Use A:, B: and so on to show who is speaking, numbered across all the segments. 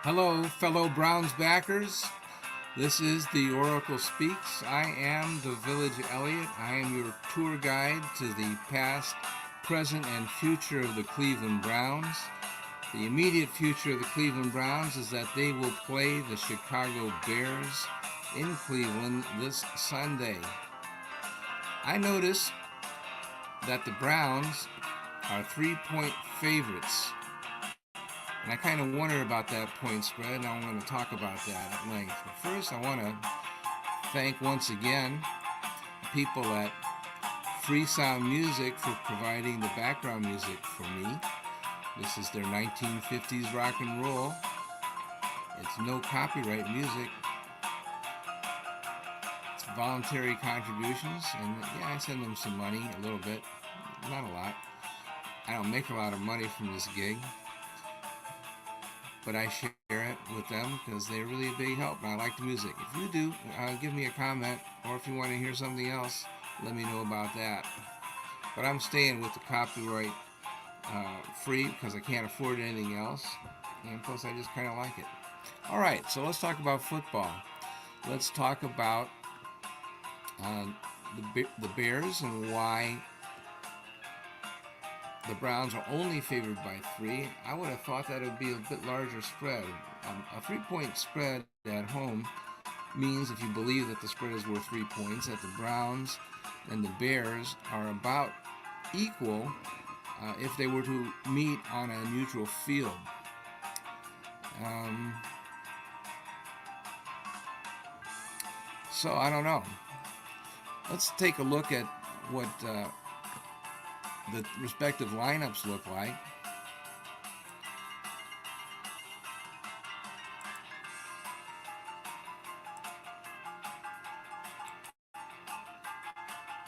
A: Hello, fellow Browns backers. This is the Oracle Speaks. I am the Village Elliot. I am your tour guide to the past, present, and future of the Cleveland Browns. The immediate future of the Cleveland Browns is that they will play the Chicago Bears in Cleveland this Sunday. I noticed that the Browns are 3-point favorites. And I kind of wonder about that point spread, and I'm going to talk about that at length. But first, I want to thank once again people at Free Sound Music for providing the background music for me. This is their 1950s rock and roll. It's no copyright music. It's voluntary contributions, and yeah, I send them some money, a little bit, not a lot. I don't make a lot of money from this gig, but I share it with them because they're really a big help, and I like the music. If you do, give me a comment, or if you want to hear something else, let me know about that. But I'm staying with the copyright free because I can't afford anything else, and plus I just kind of like it. All right, so let's talk about football. Let's talk about uh, the Bears and why the Browns are only favored by 3. I would have thought that it would be a bit larger spread. A 3-point spread at home means, if you believe that the spread is worth 3 points, that the Browns and the Bears are about equal if they were to meet on a neutral field. So I don't know. Let's take a look at what the respective lineups look like.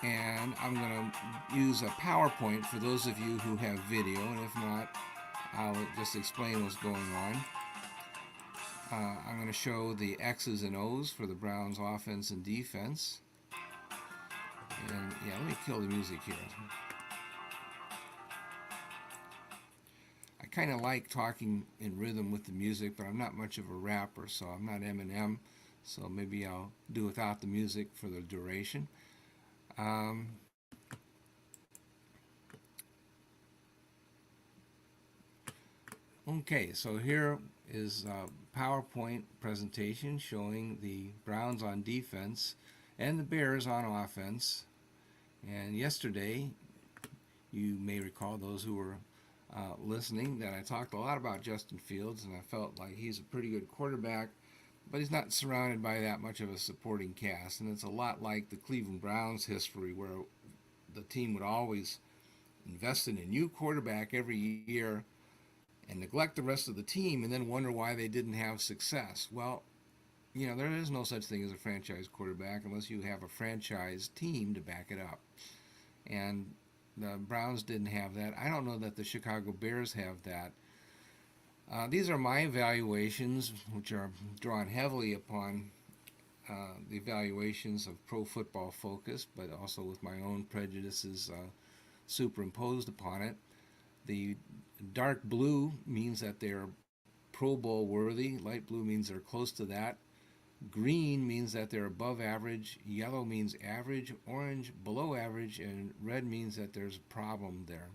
A: And I'm going to use a PowerPoint for those of you who have video, and if not, I'll just explain what's going on. I'm going to show the X's and O's for the Browns offense and defense. And yeah, let me kill the music here. I kind of like talking in rhythm with the music, but I'm not much of a rapper, so I'm not Eminem, so maybe I'll do without the music for the duration. Okay, so here is a PowerPoint presentation showing the Browns on defense and the Bears on offense. And yesterday, you may recall, those who were listening, that I talked a lot about Justin Fields, and I felt like he's a pretty good quarterback, but he's not surrounded by that much of a supporting cast. And it's a lot like the Cleveland Browns history, where the team would always invest in a new quarterback every year and neglect the rest of the team and then wonder why they didn't have success. Well, there is no such thing as a franchise quarterback unless you have a franchise team to back it up. And the Browns didn't have that. I don't know that the Chicago Bears have that. These are my evaluations, which are drawn heavily upon the evaluations of Pro Football Focus, but also with my own prejudices superimposed upon it. The dark blue means that they're Pro Bowl worthy. Light blue means they're close to that. Green means that they're above average. Yellow means average. Orange, below average. And red means that there's a problem there.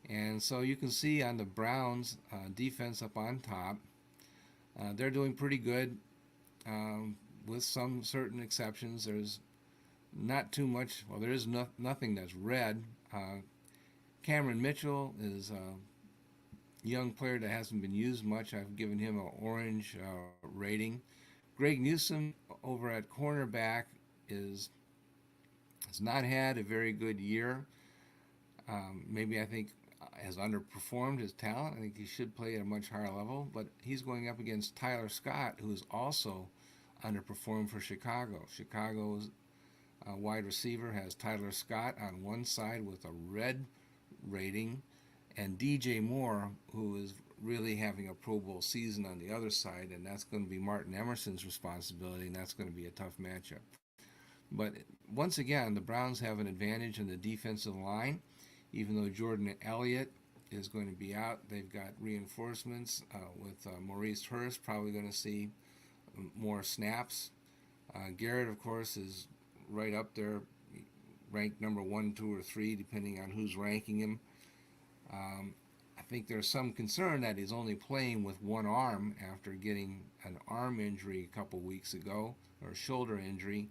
A: And so you can see on the Browns defense up on top, they're doing pretty good with some certain exceptions. There's not too much, well, there is nothing that's red. Cameron Mitchell is a young player that hasn't been used much. I've given him an orange rating. Greg Newsome over at cornerback has not had a very good year. Maybe I think has underperformed his talent. I think he should play at a much higher level, but he's going up against Tyler Scott, who has also underperformed for Chicago. Chicago's wide receiver has Tyler Scott on one side with a red rating, and DJ Moore, who is really having a Pro Bowl season, on the other side, and that's going to be Martin Emerson's responsibility, and that's going to be a tough matchup. But once again, the Browns have an advantage in the defensive line, even though Jordan Elliott is going to be out. They've got reinforcements with Maurice Hurst probably going to see more snaps. Garrett, of course, is right up there, ranked number 1, 2, or 3, depending on who's ranking him. I think there's some concern that he's only playing with one arm after getting an arm injury a couple weeks ago, or a shoulder injury.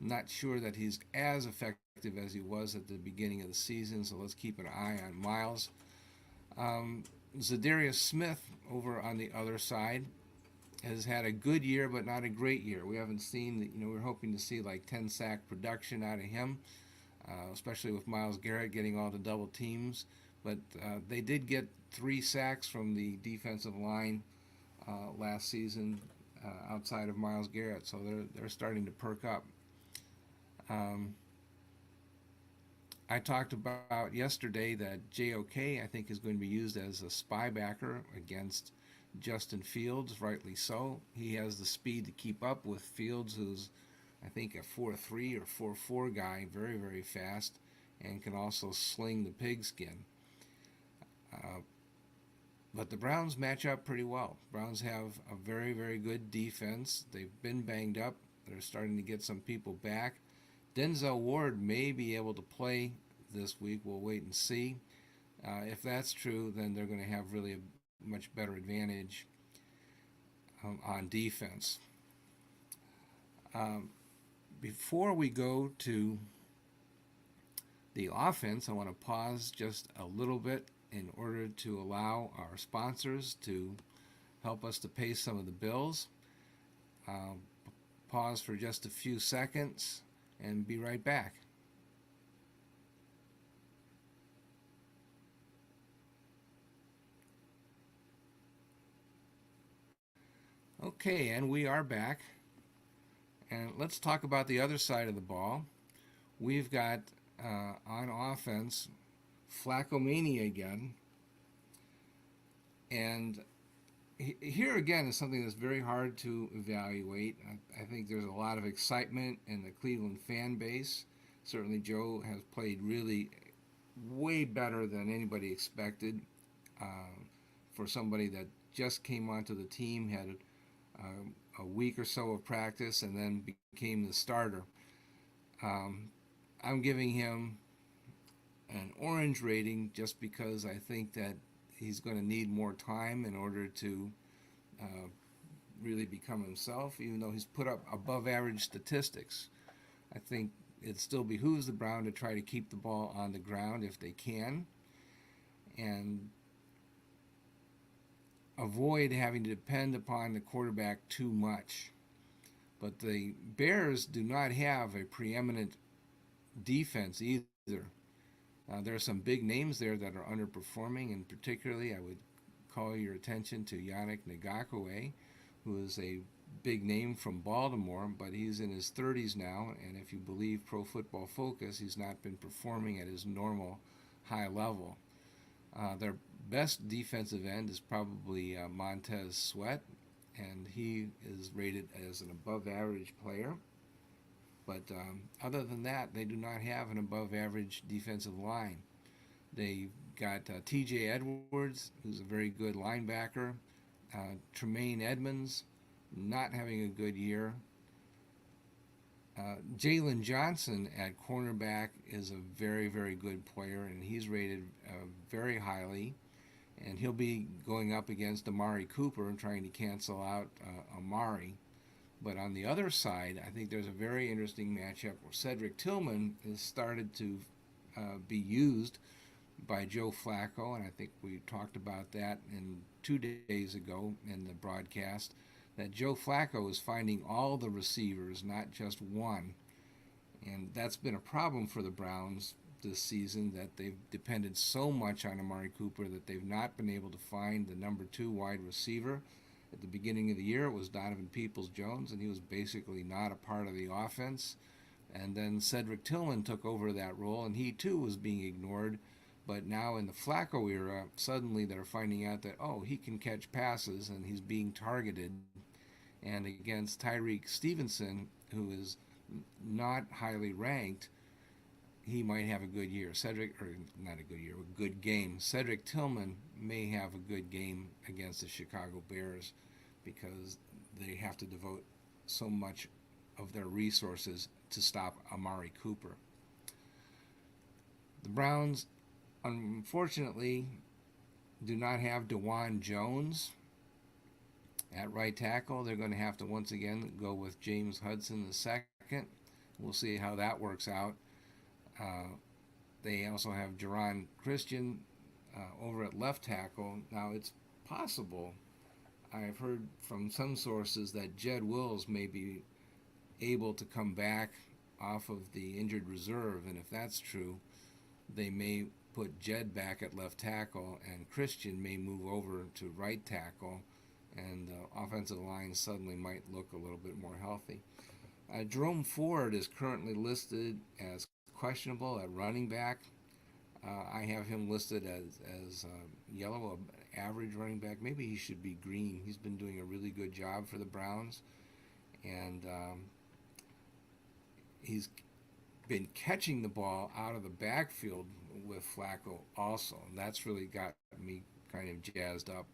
A: I'm not sure that he's as effective as he was at the beginning of the season, so let's keep an eye on Miles. Zadarius Smith over on the other side has had a good year, but not a great year. We haven't seen, we're hoping to see like 10 sack production out of him, especially with Myles Garrett getting all the double teams. But they did get 3 sacks from the defensive line last season outside of Myles Garrett, so they're starting to perk up. I talked about yesterday that JOK, I think, is going to be used as a spy backer against Justin Fields, rightly so. He has the speed to keep up with Fields, who's, I think, a 4.3 or 4.4 guy, very, very fast, and can also sling the pigskin. But the Browns match up pretty well. Browns have a very, very good defense. They've been banged up. They're starting to get some people back. Denzel Ward may be able to play this week. We'll wait and see. If that's true, then they're going to have really a much better advantage on defense. Before we go to the offense, I want to pause just a little bit in order to allow our sponsors to help us to pay some of the bills. Pause for just a few seconds and be right back. Okay, and we are back. And let's talk about the other side of the ball. We've got on offense Flaccomania again. And here again is something that's very hard to evaluate. I think there's a lot of excitement in the Cleveland fan base. Certainly Joe has played really way better than anybody expected. For somebody that just came onto the team, had a week or so of practice, and then became the starter. I'm giving him an orange rating just because I think that he's going to need more time in order to really become himself, even though he's put up above average statistics. I think it still behooves the Browns to try to keep the ball on the ground if they can, and avoid having to depend upon the quarterback too much. But the Bears do not have a preeminent defense either. There are some big names there that are underperforming, and particularly I would call your attention to Yannick Ngakoue, who is a big name from Baltimore, but he's in his 30s now, and if you believe Pro Football Focus, he's not been performing at his normal high level. Their best defensive end is probably Montez Sweat, and he is rated as an above-average player. But other than that, they do not have an above-average defensive line. They've got T.J. Edwards, who's a very good linebacker. Tremaine Edmonds, not having a good year. Jalen Johnson at cornerback is a very, very good player, and he's rated very highly. And he'll be going up against Amari Cooper and trying to cancel out Amari. But on the other side, I think there's a very interesting matchup where Cedric Tillman has started to be used by Joe Flacco, and I think we talked about that 2 days ago in the broadcast, that Joe Flacco is finding all the receivers, not just one. And that's been a problem for the Browns this season, that they've depended so much on Amari Cooper that they've not been able to find the number 2 wide receiver. At the beginning of the year, it was Donovan Peoples-Jones, and he was basically not a part of the offense. And then Cedric Tillman took over that role, and he too was being ignored. But now in the Flacco era, suddenly they're finding out that, oh, he can catch passes, and he's being targeted. And against Tyreek Stevenson, who is not highly ranked, he might have a good year. Cedric, or not a good year, a good game. Cedric Tillman may have a good game against the Chicago Bears because they have to devote so much of their resources to stop Amari Cooper. The Browns, unfortunately, do not have DeJuan Jones at right tackle. They're going to have to once again go with James Hudson II. We'll see how that works out. They also have Jerron Christian over at left tackle. Now, it's possible, I've heard from some sources, that Jed Wills may be able to come back off of the injured reserve, and if that's true, they may put Jed back at left tackle, and Christian may move over to right tackle, and the offensive line suddenly might look a little bit more healthy. Jerome Ford is currently listed as questionable at running back. I have him listed as yellow, average running back. Maybe he should be green. He's been doing a really good job for the Browns, and he's been catching the ball out of the backfield with Flacco also, and that's really got me kind of jazzed up.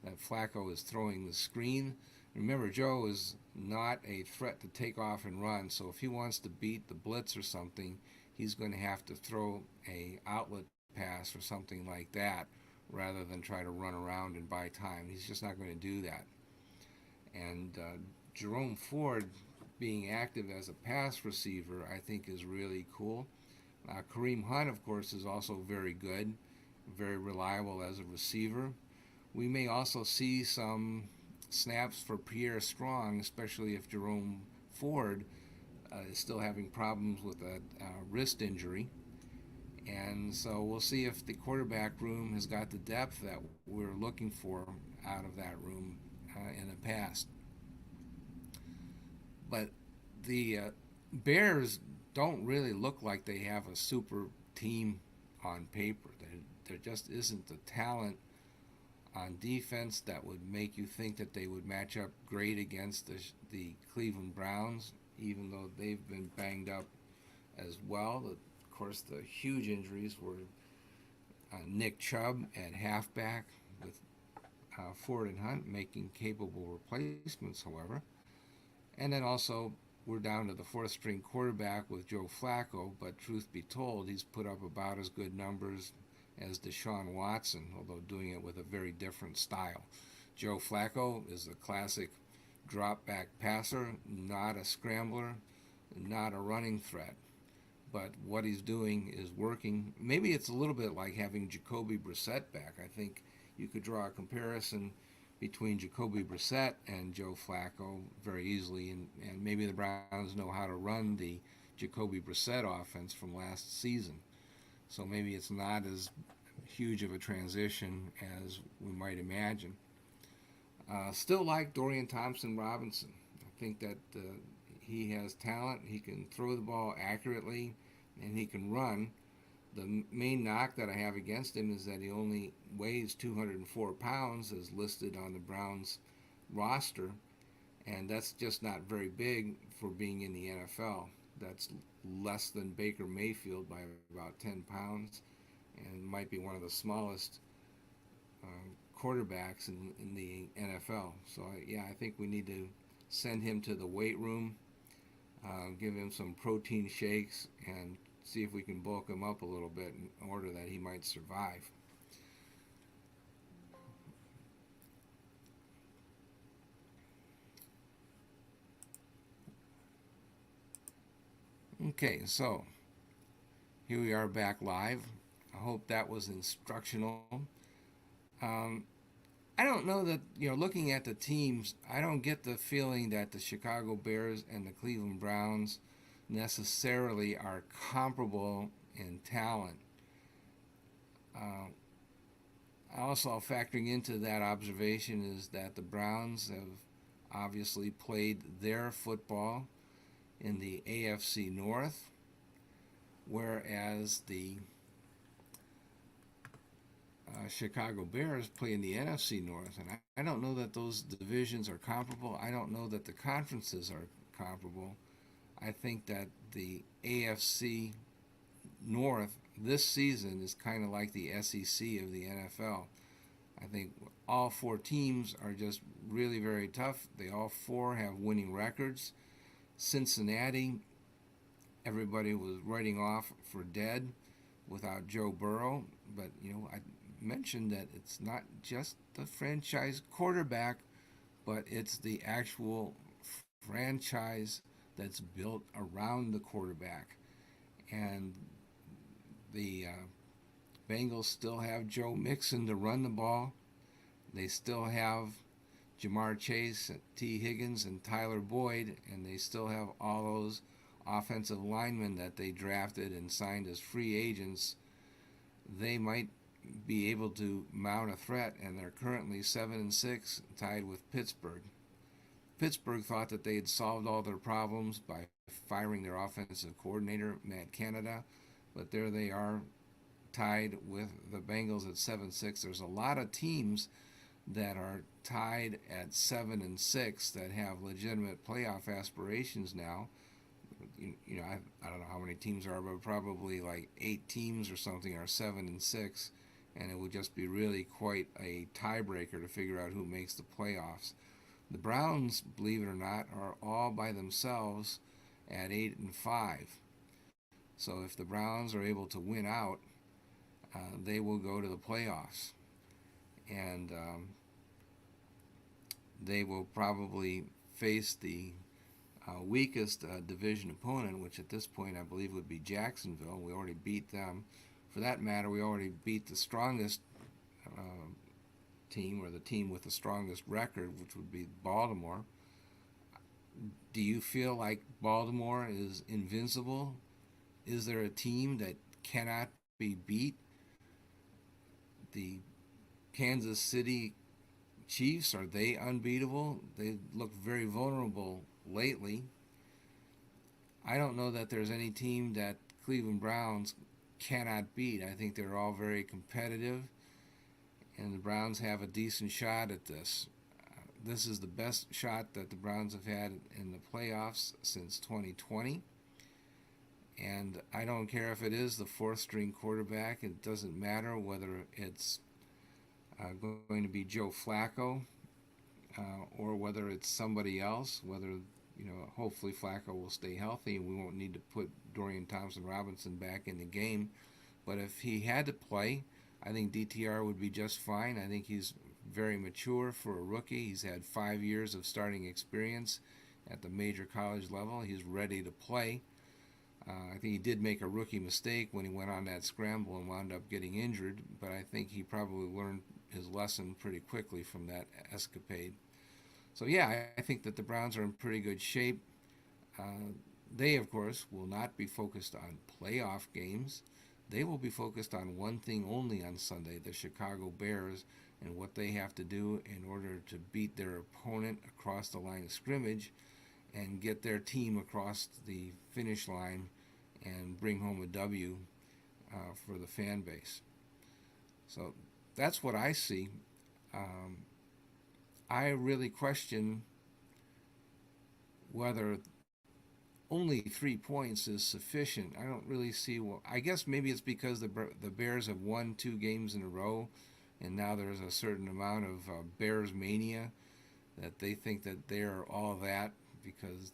A: That Flacco is throwing the screen. Remember, Joe is not a threat to take off and run, so if he wants to beat the blitz or something, he's going to have to throw a outlet pass or something like that rather than try to run around and buy time. He's just not going to do that. And Jerome Ford being active as a pass receiver, I think, is really cool. Kareem Hunt, of course, is also very good, very reliable as a receiver. We may also see some snaps for Pierre Strong, especially if Jerome Ford is still having problems with a wrist injury. And so we'll see if the quarterback room has got the depth that we're looking for out of that room in the past. But the Bears don't really look like they have a super team on paper. There just isn't the talent on defense that would make you think that they would match up great against the Cleveland Browns, even though they've been banged up as well. Of course, the huge injuries were Nick Chubb at halfback, with Ford and Hunt making capable replacements, however. And then also, we're down to the fourth string quarterback with Joe Flacco, but truth be told, he's put up about as good numbers as Deshaun Watson, although doing it with a very different style. Joe Flacco is a classic drop-back passer, not a scrambler, not a running threat. But what he's doing is working. Maybe it's a little bit like having Jacoby Brissett back. I think you could draw a comparison between Jacoby Brissett and Joe Flacco very easily, and maybe the Browns know how to run the Jacoby Brissett offense from last season. So maybe it's not as huge of a transition as we might imagine. Still like Dorian Thompson-Robinson. I think that he has talent. He can throw the ball accurately, and he can run. The main knock that I have against him is that he only weighs 204 pounds, as listed on the Browns roster, and that's just not very big for being in the NFL. That's less than Baker Mayfield by about 10 pounds, and might be one of the smallest quarterbacks in the NFL. So, I think we need to send him to the weight room, give him some protein shakes, and see if we can bulk him up a little bit in order that he might survive. Okay, so here we are back live. I hope that was instructional. I don't know that, looking at the teams, I don't get the feeling that the Chicago Bears and the Cleveland Browns necessarily are comparable in talent. Also, factoring into that observation is that the Browns have obviously played their football in the AFC North, whereas the Chicago Bears play in the NFC North. And I don't know that those divisions are comparable. I don't know that the conferences are comparable. I think that the AFC North this season is kind of like the SEC of the NFL. I think all four teams are just really very tough. They all four have winning records. Cincinnati, everybody was writing off for dead without Joe Burrow, but I mentioned that it's not just the franchise quarterback, but it's the actual franchise that's built around the quarterback. And the Bengals still have Joe Mixon to run the ball. They still have Jamar Chase, T. Higgins, and Tyler Boyd, and they still have all those offensive linemen that they drafted and signed as free agents. They might be able to mount a threat, and they're currently 7-6, tied with Pittsburgh. Pittsburgh thought that they had solved all their problems by firing their offensive coordinator, Matt Canada, but there they are, tied with the Bengals at 7-6. There's a lot of teams that are tied at 7-6 that have legitimate playoff aspirations now. I don't know how many teams are, but probably like 8 teams or something are 7-6, and it would just be really quite a tiebreaker to figure out who makes the playoffs. The Browns, believe it or not, are all by themselves at 8-5. So if the Browns are able to win out, they will go to the playoffs, and they will probably face the weakest division opponent, which at this point I believe would be Jacksonville. We already beat them. For that matter, we already beat the strongest team, or the team with the strongest record, which would be Baltimore. Do you feel like Baltimore is invincible? Is there a team that cannot be beat? The Kansas City Chiefs, are they unbeatable? They look very vulnerable lately. I don't know that there's any team that Cleveland Browns cannot beat. I think they're all very competitive, and the Browns have a decent shot at this. This is the best shot that the Browns have had in the playoffs since 2020. And I don't care if it is the fourth string quarterback. It doesn't matter whether it's going to be Joe Flacco or whether it's somebody else. Whether, hopefully Flacco will stay healthy and we won't need to put Dorian Thompson-Robinson back in the game. But if he had to play, I think DTR would be just fine. I think he's very mature for a rookie. He's had 5 years of starting experience at the major college level. He's ready to play. I think he did make a rookie mistake when he went on that scramble and wound up getting injured, but I think he probably learned his lesson pretty quickly from that escapade. So yeah, I think that the Browns are in pretty good shape. They, of course, will not be focused on playoff games. They will be focused on one thing only on Sunday, the Chicago Bears, and what they have to do in order to beat their opponent across the line of scrimmage and get their team across the finish line and bring home a W for the fan base. So that's what I see. I really question whether only 3 points is sufficient. I don't really see. Well, I guess maybe it's because the Bears have won 2 games in a row, and now there's a certain amount of Bears mania that they think that they're all that because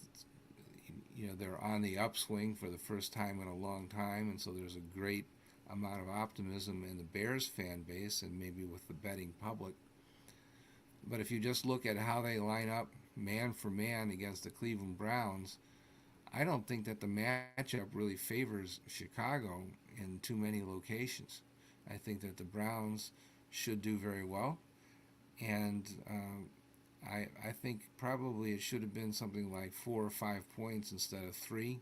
A: they're on the upswing for the first time in a long time, and so there's a great amount of optimism in the Bears fan base and maybe with the betting public. But if you just look at how they line up man for man against the Cleveland Browns, I don't think that the matchup really favors Chicago in too many locations. I think that the Browns should do very well, and I think probably it should have been something like 4 or 5 points instead of 3.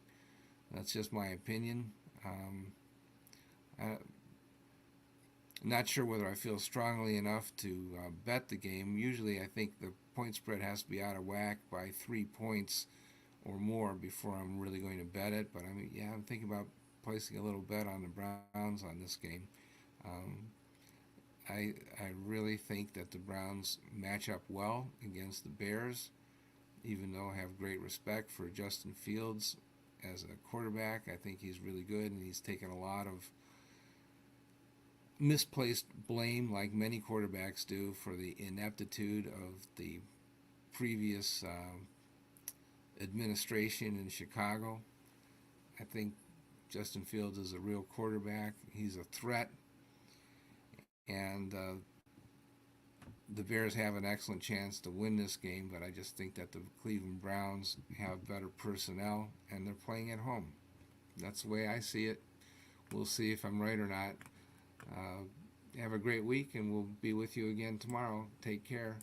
A: That's just my opinion. I'm not sure whether I feel strongly enough to bet the game. Usually I think the point spread has to be out of whack by 3 points or more before I'm really going to bet it. But I'm thinking about placing a little bet on the Browns on this game. I really think that the Browns match up well against the Bears, even though I have great respect for Justin Fields. as a quarterback. I think he's really good, and he's taken a lot of misplaced blame, like many quarterbacks do, for the ineptitude of the previous administration in Chicago. I think Justin Fields is a real quarterback. He's a threat, and the Bears have an excellent chance to win this game, but I just think that the Cleveland Browns have better personnel, and they're playing at home. That's the way I see it. We'll see if I'm right or not. Have a great week, and we'll be with you again tomorrow. Take care.